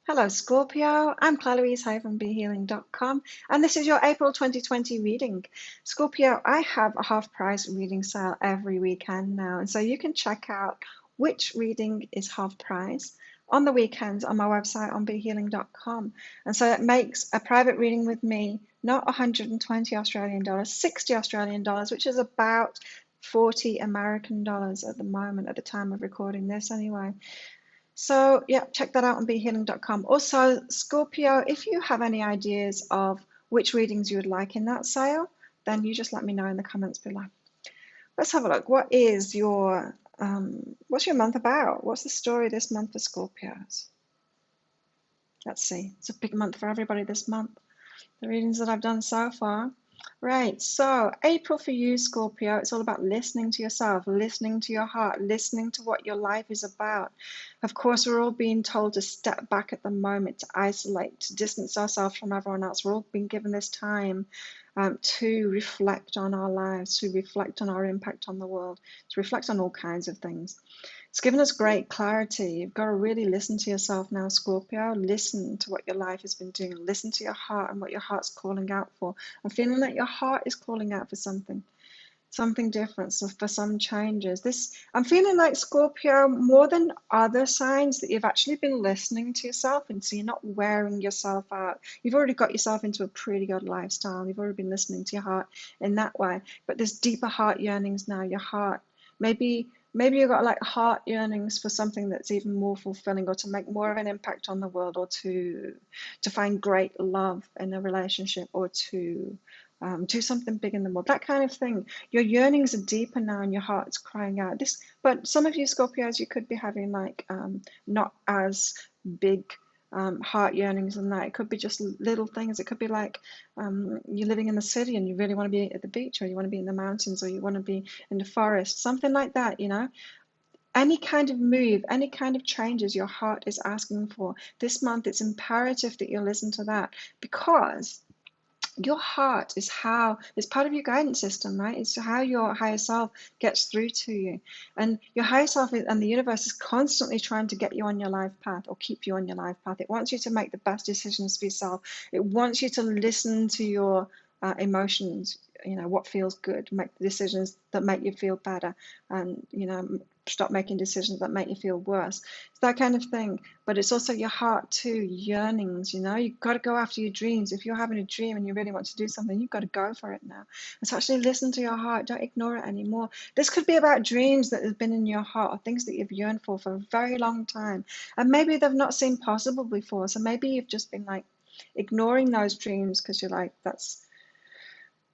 Hello, Scorpio. I'm Claire Louise from BeHealing.com, and this is your April 2020 reading. Scorpio, I have a half price reading sale every weekend now, and so you can check out which reading is half price on the weekends on my website on BeHealing.com. And so it makes a private reading with me not 120 Australian dollars, 60 Australian dollars, which is about 40 American dollars at the moment, at the time of recording this anyway. So yeah, check that out on BeHealing.com. Also, Scorpio, if you have any ideas of which readings you would like in that sale, then you just let me know in the comments below. Let's have a look. What's your month about? What's the story this month for Scorpios? Let's see. It's a big month for everybody this month. The readings that I've done so far. Right, so April for you, Scorpio, it's all about listening to yourself, listening to your heart, listening to what your life is about. Of course, we're all being told to step back at the moment, to isolate, to distance ourselves from everyone else. We're all being given this time to reflect on our lives, to reflect on our impact on the world, to reflect on all kinds of things. It's given us great clarity. You've got to really listen to yourself now, Scorpio. Listen to what your life has been doing. Listen to your heart and what your heart's calling out for. I'm feeling that your heart is calling out for something different, so for some changes. I'm feeling like, Scorpio, more than other signs, that you've actually been listening to yourself, and so you're not wearing yourself out. You've already got yourself into a pretty good lifestyle. You've already been listening to your heart in that way. But there's deeper heart yearnings now. Your heart, maybe you've got like heart yearnings for something that's even more fulfilling, or to make more of an impact on the world, or to find great love in a relationship, or to do something big in the world, that kind of thing. Your yearnings are deeper now, and your heart's crying out. But some of you Scorpios, you could be having like not as big heart yearnings than that. It could be just little things. It could be like you're living in the city and you really want to be at the beach, or you want to be in the mountains, or you want to be in the forest, something like that, you know. Any kind of move, any kind of changes your heart is asking for this month, it's imperative that you listen to that, because your heart is it's part of your guidance system, right? It's how your higher self gets through to you. And your higher self and the universe is constantly trying to get you on your life path, or keep you on your life path. It wants you to make the best decisions for yourself. It wants you to listen to your emotions, what feels good, make the decisions that make you feel better, and stop making decisions that make you feel worse. It's that kind of thing. But it's also your heart too, yearnings. You've got to go after your dreams. If you're having a dream and you really want to do something, you've got to go for it now. And so actually listen to your heart. Don't ignore it anymore. This could be about dreams that have been in your heart, or things that you've yearned for a very long time, and maybe they've not seemed possible before. So maybe you've just been like ignoring those dreams because you're like, that's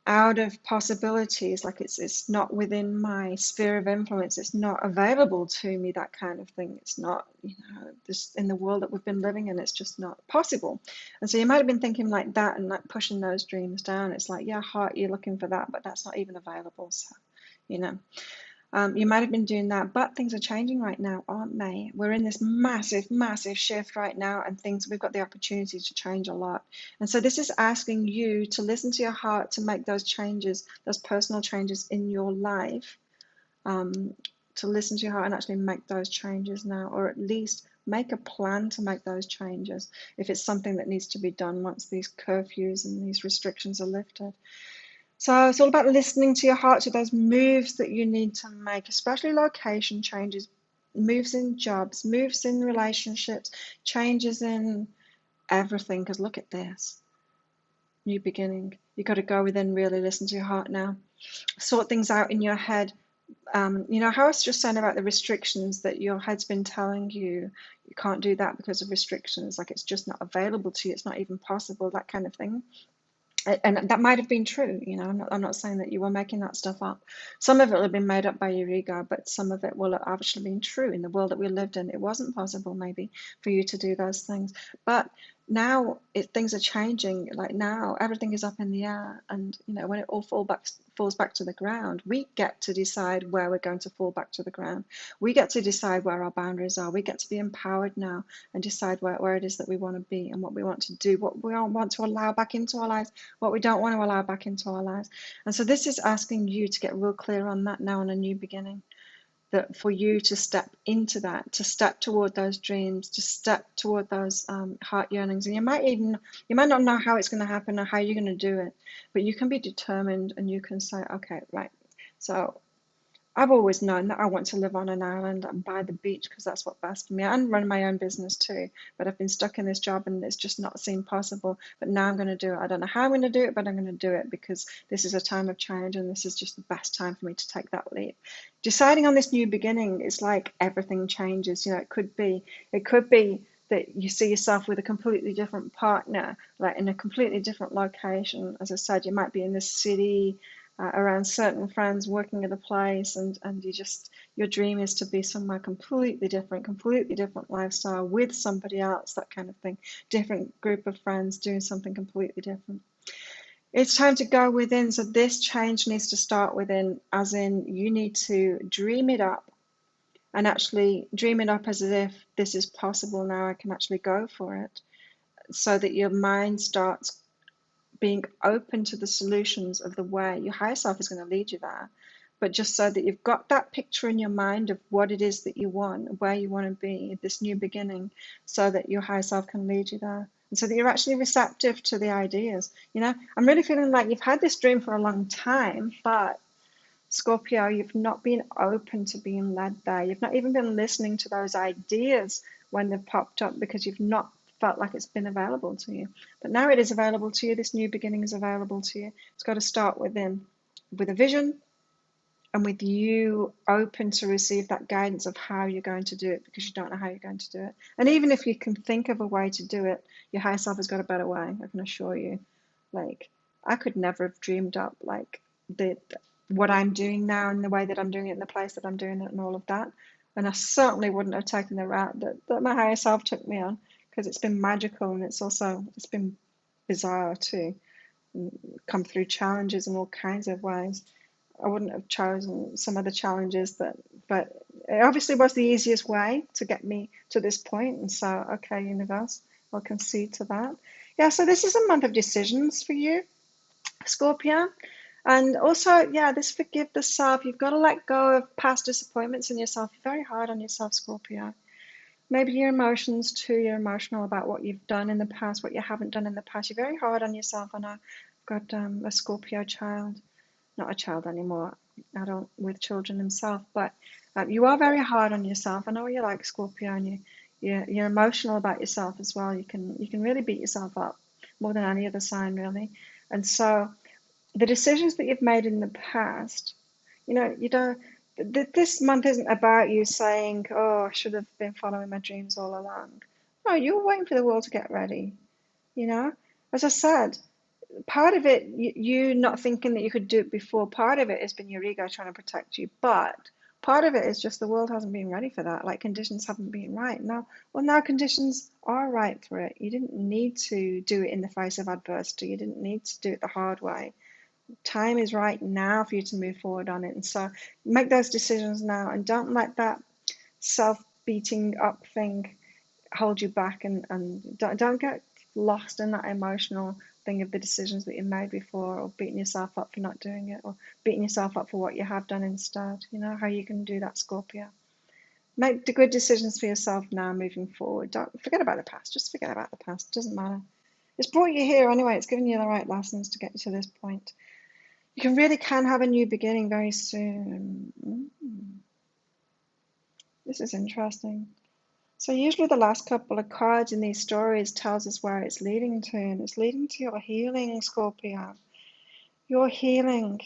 out of possibilities, like it's not within my sphere of influence, it's not available to me, that kind of thing. It's not, this in the world that we've been living in, it's just not possible. And so you might have been thinking like that, and like pushing those dreams down. It's like, yeah, heart, you're looking for that, but that's not even available. So you might have been doing that, but things are changing right now, aren't they? We're in this massive, massive shift right now, and we've got the opportunity to change a lot. And so this is asking you to listen to your heart, to make those changes, those personal changes in your life, to listen to your heart and actually make those changes now, or at least make a plan to make those changes if it's something that needs to be done once these curfews and these restrictions are lifted. So it's all about listening to your heart, to those moves that you need to make, especially location changes, moves in jobs, moves in relationships, changes in everything. Because look at this, new beginning. You've got to go within, really listen to your heart now. Sort things out in your head. How I was just saying about the restrictions, that your head's been telling you can't do that because of restrictions, like it's just not available to you, it's not even possible, that kind of thing. And that might have been true, I'm not saying that you were making that stuff up. Some of it will have been made up by your ego, but some of it will have actually been true. In the world that we lived in, it wasn't possible maybe for you to do those things. But now things are changing. Like now everything is up in the air, and when it all falls back to the ground, we get to decide where we're going to fall back to the ground. We get to decide where our boundaries are. We get to be empowered now and decide where it is that we want to be, and what we want to do, what we want to allow back into our lives, what we don't want to allow back into our lives. And so this is asking you to get real clear on that now, on a new beginning. that for you to step into that, to step toward those dreams, to step toward those heart yearnings. And you might not know how it's going to happen or how you're going to do it, but you can be determined and you can say, okay, right. So I've always known that I want to live on an island and by the beach because that's what's best for me. And run my own business too, but I've been stuck in this job and it's just not seemed possible. But now I'm going to do it. I don't know how I'm going to do it, but I'm going to do it because this is a time of change and this is just the best time for me to take that leap. Deciding on this new beginning is like everything changes. You know, it could be that you see yourself with a completely different partner, like in a completely different location. As I said, you might be in this city around certain friends, working at a place, and your dream is to be somewhere completely different lifestyle with somebody else, that kind of thing, different group of friends doing something completely different. It's time to go within. So this change needs to start within, as in you need to dream it up and actually dream it up as if this is possible now, I can actually go for it, so that your mind starts being open to the solutions of the way your higher self is going to lead you there. But just so that you've got that picture in your mind of what it is that you want, where you want to be, this new beginning, so that your higher self can lead you there. And so that you're actually receptive to the ideas. You know, I'm really feeling like you've had this dream for a long time, but Scorpio, you've not been open to being led there. You've not even been listening to those ideas when they've popped up because you've not felt like it's been available to you. But now it is available to you. This new beginning is available to you. It's got to start within, with a vision and with you open to receive that guidance of how you're going to do it, because you don't know how you're going to do it. And even if you can think of a way to do it, your higher self has got a better way, I can assure you. Like, I could never have dreamed up like what I'm doing now and the way that I'm doing it and the place that I'm doing it and all of that. And I certainly wouldn't have taken the route that my higher self took me on, because it's been magical and it's been bizarre too, come through challenges in all kinds of ways. I wouldn't have chosen some of the challenges but it obviously was the easiest way to get me to this point. And so, okay, universe, I'll concede to that. Yeah, so this is a month of decisions for you, Scorpio. And also, yeah, this forgive the self. You've got to let go of past disappointments in yourself. You're very hard on yourself, Scorpio. Maybe your emotions too. You're emotional about what you've done in the past, what you haven't done in the past. You're very hard on yourself. And I've got a Scorpio child, not a child anymore, adult with children himself, but you are very hard on yourself. I know what you're like, Scorpio, and you're emotional about yourself as well. You can really beat yourself up more than any other sign, really. And so the decisions that you've made in the past, you don't. This month isn't about you saying, "Oh, I should have been following my dreams all along." No, you're waiting for the world to get ready. As I said, part of it, you not thinking that you could do it before, part of it has been your ego trying to protect you, but part of it is just the world hasn't been ready for that. Like, conditions haven't been right. Now conditions are right for it. You didn't need to do it in the face of adversity. You didn't need to do it the hard way. Time is right now for you to move forward on it. And so make those decisions now, and don't let that self-beating up thing hold you back, and don't get lost in that emotional thing of the decisions that you made before, or beating yourself up for not doing it, or beating yourself up for what you have done instead. You know how you can do that, Scorpio. Make the good decisions for yourself now, moving forward. Don't forget about the past. Just forget about the past. It doesn't matter. It's brought you here anyway. It's given you the right lessons to get you to this point. You really can have a new beginning very soon. This is interesting. So usually the last couple of cards in these stories tells us where it's leading to, and it's leading to your healing, Scorpio. Your healing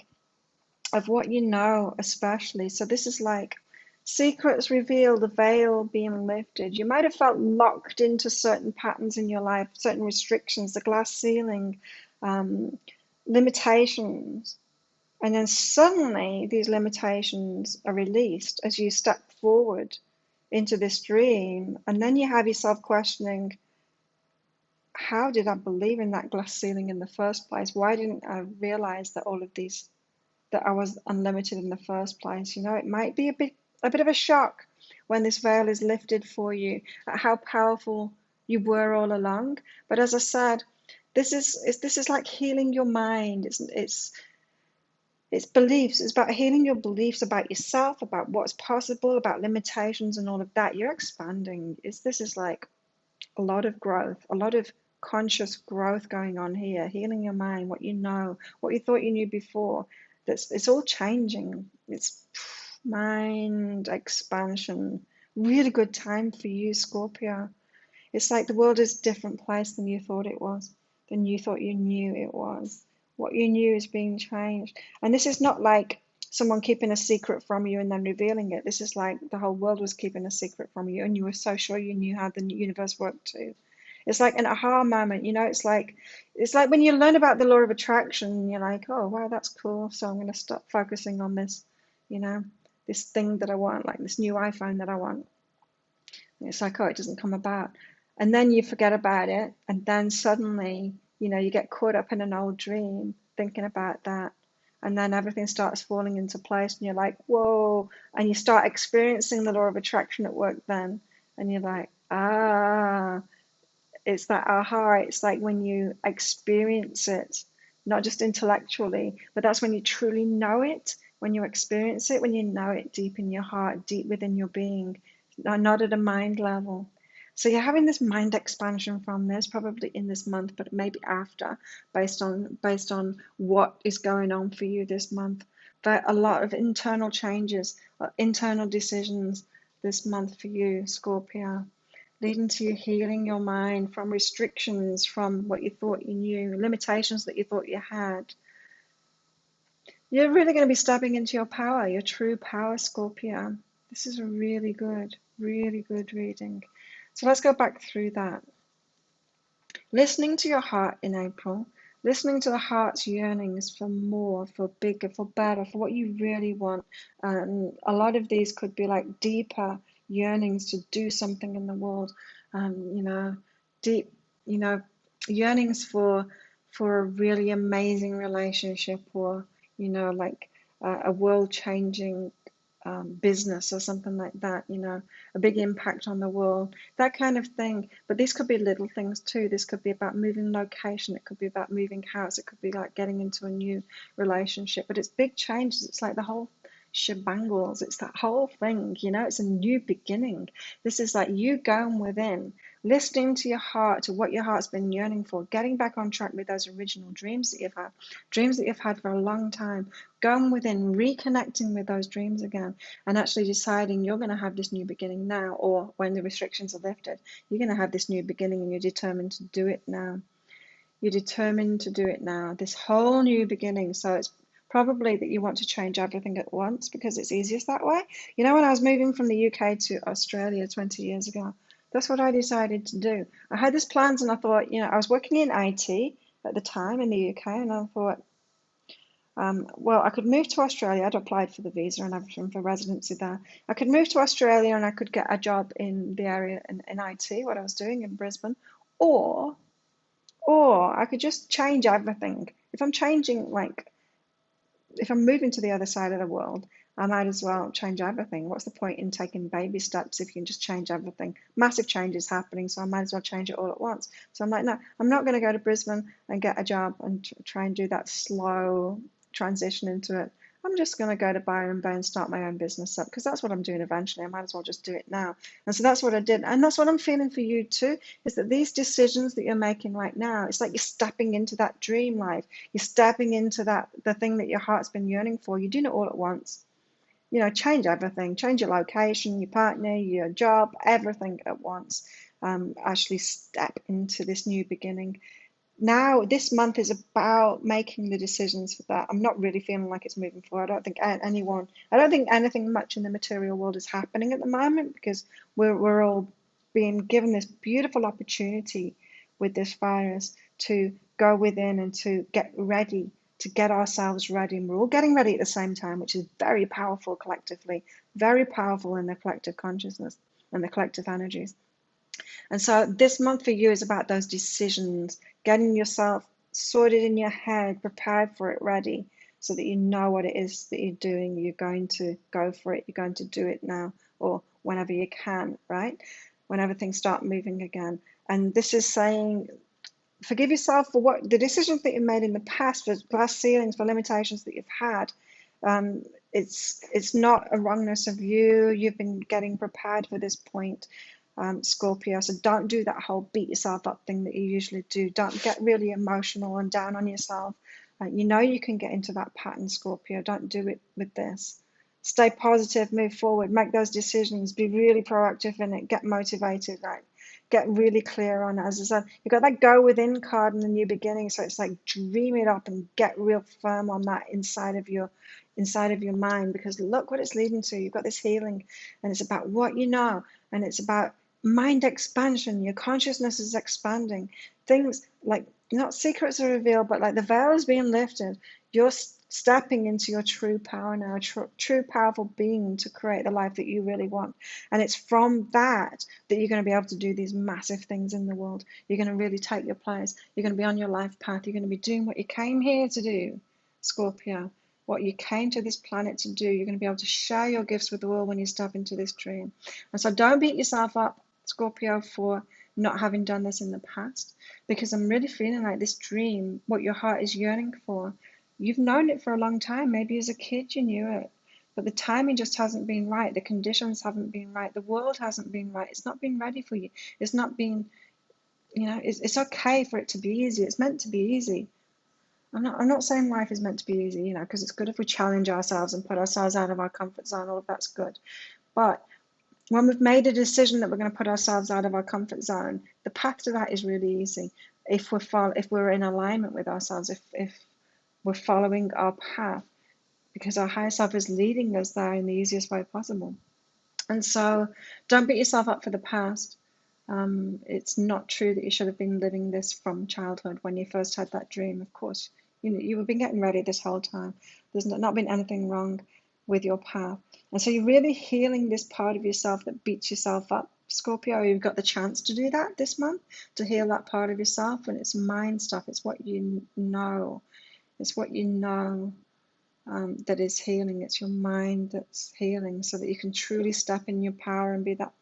of what you know, especially. So this is like secrets revealed, the veil being lifted. You might have felt locked into certain patterns in your life, certain restrictions, the glass ceiling, limitations. And then suddenly these limitations are released as you step forward into this dream. And then you have yourself questioning, how did I believe in that glass ceiling in the first place? Why didn't I realize that that I was unlimited in the first place? It might be a bit of a shock when this veil is lifted for you at how powerful you were all along. But as I said, this is like healing your mind. It's It's beliefs. It's about healing your beliefs about yourself, about what's possible, about limitations and all of that. You're expanding. This is like a lot of growth, a lot of conscious growth going on here, healing your mind, what you know, what you thought you knew before. It's all changing. It's mind expansion. Really good time for you, Scorpio. It's like the world is a different place than you thought it was, than you thought you knew it was. What you knew is being changed. And this is not like someone keeping a secret from you and then revealing it. This is like the whole world was keeping a secret from you and you were so sure you knew how the universe worked too. It's like an aha moment, you know, it's like when you learn about the law of attraction and you're like, oh wow, that's cool. So I'm gonna stop focusing on this, you know, this thing that I want, like this new iPhone that I want. It's like, oh, it doesn't come about. And then you forget about it. And then suddenly, you get caught up in an old dream thinking about that. And then everything starts falling into place. And you're like, whoa. And you start experiencing the law of attraction at work then. And you're like, ah, it's that aha. It's like when you experience it, not just intellectually, but that's when you truly know it, when you experience it, when you know it deep in your heart, deep within your being, not at a mind level. So you're having this mind expansion from this, probably in this month, but maybe after, based on what is going on for you this month. But a lot of internal changes, internal decisions this month for you, Scorpio, leading to you healing your mind from restrictions, from what you thought you knew, limitations that you thought you had. You're really going to be stepping into your power, your true power, Scorpio. This is a really good reading. So let's go back through that. Listening to your heart in April, listening to the heart's yearnings for more, for bigger, for better, for what you really want. A lot of these could be like deeper yearnings to do something in the world, deep, you know, yearnings for a really amazing relationship, or like a world-changing business or something like that, a big impact on the world, that kind of thing. But these could be little things too. This could be about moving location. It could be about moving house. It could be like getting into a new relationship. But it's big changes. It's like the whole shebangles. It's that whole thing, it's a new beginning. This is like you going within, listening to your heart, to what your heart's been yearning for, getting back on track with those original dreams that you've had for a long time, going within, reconnecting with those dreams again, and actually deciding you're going to have this new beginning now, or when the restrictions are lifted, you're going to have this new beginning and you're determined to do it now. You're determined to do it now, this whole new beginning. So it's probably that you want to change everything at once because it's easiest that way. When I was moving from the UK to Australia 20 years ago, that's what I decided to do. I had these plans and I thought, I was working in IT at the time in the UK, and I thought, well, I could move to Australia. I'd applied for the visa and everything for residency there. I could move to Australia and I could get a job in the area in IT, what I was doing in Brisbane, or I could just change everything. If I'm changing, like, if I'm moving to the other side of the world, I might as well change everything. What's the point in taking baby steps if you can just change everything? Massive changes happening, so I might as well change it all at once. So I'm like, no, I'm not going to go to Brisbane and get a job and try and do that slow transition into it. I'm just going to go to Byron Bay and start my own business up because that's what I'm doing eventually. I might as well just do it now. And so that's what I did. And that's what I'm feeling for you too, is that these decisions that you're making right now, it's like you're stepping into that dream life. You're stepping into the thing that your heart's been yearning for. You're doing it all at once. Change everything, change your location, your partner, your job, everything at once. Actually step into this new beginning. Now, this month is about making the decisions for that. I'm not really feeling like it's moving forward. I don't think anything much in the material world is happening at the moment because we're all being given this beautiful opportunity with this virus to go within and to get ready, to get ourselves ready. And we're all getting ready at the same time, which is very powerful collectively, very powerful in the collective consciousness and the collective energies. And so this month for you is about those decisions, getting yourself sorted in your head, prepared for it, ready, so that you know what it is that you're doing. You're going to go for it. You're going to do it now or whenever you can, right? Whenever things start moving again. And this is saying Forgive yourself for what the decisions that you made in the past, for glass ceilings, for limitations that you've had. Um, it's not a wrongness of you. You've been getting prepared for this point, Scorpio. So don't do that whole beat yourself up thing that you usually do. Don't get really emotional and down on yourself. You know you can get into that pattern, Scorpio. Don't do it with this. Stay positive, move forward, make those decisions, be really proactive in it, get motivated, right? Get really clear on it. As I said, you've got that go within card in the new beginning. So it's like dream it up and get real firm on that inside of your mind, because look what it's leading to. You've got this healing, and it's about what you know, and it's about mind expansion. Your consciousness is expanding. Things like, not secrets are revealed, but like the veil is being lifted. You're stepping into your true power now, true powerful being to create the life that you really want. And it's from that you're going to be able to do these massive things in the world. You're going to really take your place. You're going to be on your life path. You're going to be doing what you came here to do, Scorpio. What you came to this planet to do. You're going to be able to share your gifts with the world when you step into this dream. And so don't beat yourself up, Scorpio, for not having done this in the past, because I'm really feeling like this dream, what your heart is yearning for, you've known it for a long time. Maybe as a kid you knew it, but the timing just hasn't been right. The conditions haven't been right. The world hasn't been right. It's not been ready for you. It's not been, it's okay for it to be easy. It's meant to be easy. I'm not saying life is meant to be easy, because it's good if we challenge ourselves and put ourselves out of our comfort zone. All of that's good. But when we've made a decision that we're going to put ourselves out of our comfort zone, the path to that is really easy. If we're in alignment with ourselves, if we're following our path, because our higher self is leading us there in the easiest way possible. And so don't beat yourself up for the past. It's not true that you should have been living this from childhood when you first had that dream. Of course, you've been getting ready this whole time. There's not been anything wrong with your path. And so you're really healing this part of yourself that beats yourself up, Scorpio. You've got the chance to do that this month, to heal that part of yourself. And it's mind stuff. It's what you know. It's what you know that is healing. It's your mind that's healing, so that you can truly step in your power and be that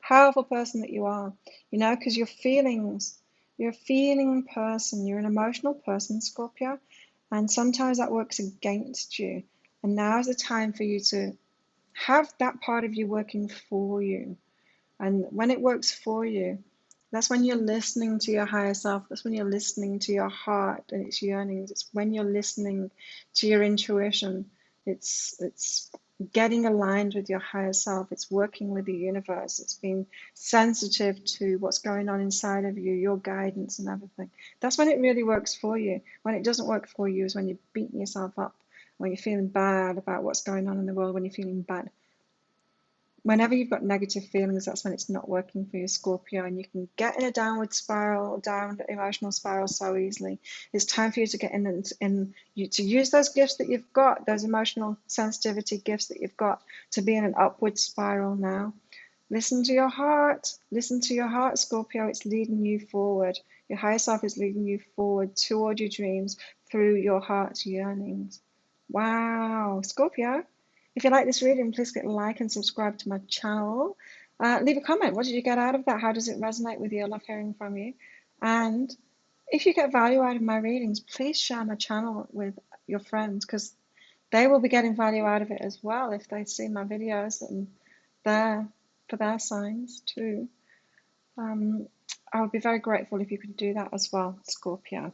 powerful person that you are, because you're a feeling person, you're an emotional person, Scorpio, and sometimes that works against you. And now is the time for you to have that part of you working for you. And when it works for you, that's when you're listening to your higher self. That's when you're listening to your heart and its yearnings. It's when you're listening to your intuition. It's getting aligned with your higher self. It's working with the universe. It's being sensitive to what's going on inside of you, your guidance and everything. That's when it really works for you. When it doesn't work for you is when you're beating yourself up, when you're feeling bad about what's going on in the world, when you're feeling bad. Whenever you've got negative feelings, that's when it's not working for you, Scorpio, and you can get in a downward spiral, down emotional spiral so easily. It's time for you to get to use those gifts that you've got, those emotional sensitivity gifts that you've got, to be in an upward spiral now. Listen to your heart. Listen to your heart, Scorpio. It's leading you forward. Your higher self is leading you forward toward your dreams through your heart's yearnings. Wow, Scorpio. If you like this reading, please click like and subscribe to my channel. Leave a comment. What did you get out of that? How does it resonate with you? I love hearing from you. And if you get value out of my readings, please share my channel with your friends, because they will be getting value out of it as well if they see my videos and they're for their signs too. I would be very grateful if you could do that as well, Scorpio.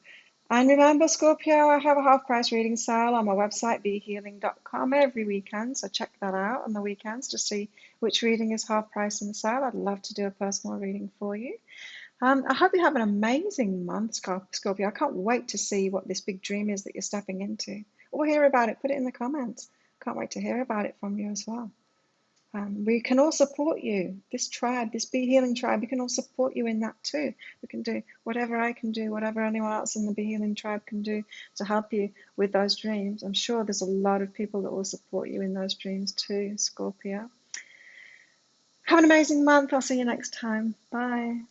And remember, Scorpio, I have a half-price reading sale on my website, behealing.com, every weekend. So check that out on the weekends to see which reading is half price in the sale. I'd love to do a personal reading for you. I hope you have an amazing month, Scorpio. I can't wait to see what this big dream is that you're stepping into. Or hear about it. Put it in the comments. Can't wait to hear about it from you as well. We can all support you. This tribe, this Be Healing tribe, we can all support you in that too. We can do whatever I can do, whatever anyone else in the Be Healing tribe can do to help you with those dreams. I'm sure there's a lot of people that will support you in those dreams too, Scorpio. Have an amazing month. I'll see you next time. Bye.